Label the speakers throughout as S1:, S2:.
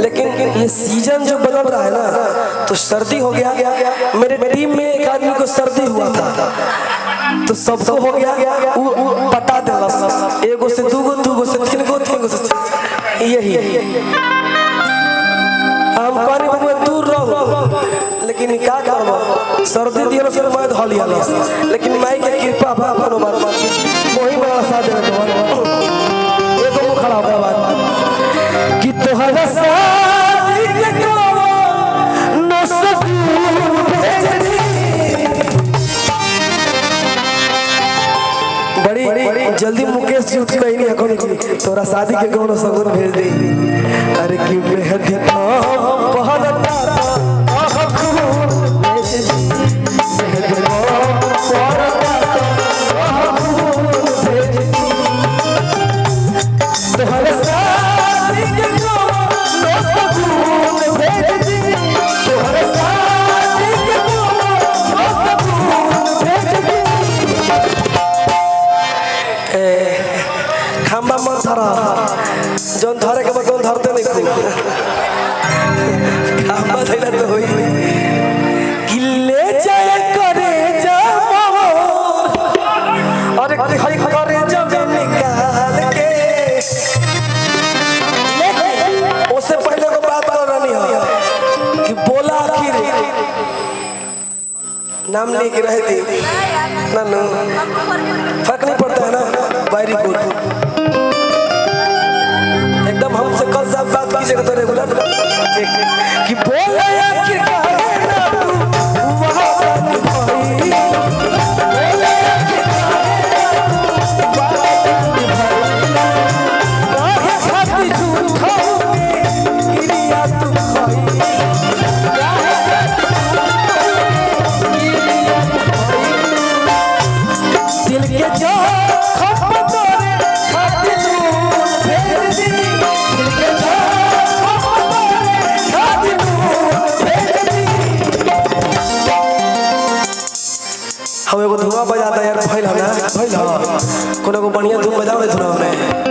S1: लेकिन ये सीजन जो बदल रहा है ना, तो सर्दी हो गया। मेरे टीम में एक आदमी को सर्दी हुआ था, तो सबको हो गया, पटा देलस, एगो से दूगो से तीन से यही हम कहनी बाबू दूर रहो, लेकिन क्या करब, सर्दी दियो से मैं धो लिया, लेकिन माई के कृपा बा कोनो बात वही बड़ा साथ देवे तो एगो मुंह खड़ा होकर बात कि तोहरा शादी के कोनो न सकून भेज दी। बड़ी जल्दी मुकेश जी उठ गई नहीं अखन की तोरा शादी के कोनो सगुन भेज दी। अरे कि मेहदी पहनता खंबा मत धरा, जौन धरे के बाद धरते नहीं खंबा धैला तो होई गिले जाए करे जा अरे हई करे जा निकाल के उससे पहले को बात कर रही है कि बोला आखिर नाम नहीं की रहे थी ना फर्क नहीं पड़ता है ना। वेरी गुड, एकदम हमसे कल साहब बात कीजिएगा तो रेगुलर कि बोल आखिर काहे ना तू वहां भाई बोल आखिर काहे खाती झूठा गिरिया तू खाई दिल के जो हम एगो धुआं बजाता यार भइल कोनो को बढ़िया धुन बजाओ रे धुआं में।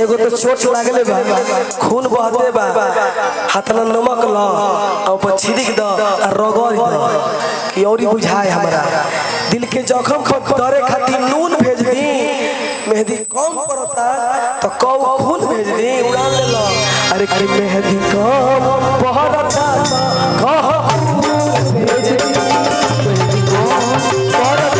S1: एगो तो चोट लागले बा, खून बहते बा, हाथ में नमक ल ऊपर छिड़क द रगड़ द कि औरी बुझाए हमरा दिल के जख्म करे खातिर नून भेज दी। मेहंदी कम पड़ता तो कौ खून भेज दी उड़ा ले लो। अरे कि मेहंदी कम पड़ता कह भेज दी मेहंदी कम पड़ता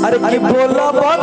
S1: अरे कि बोला बात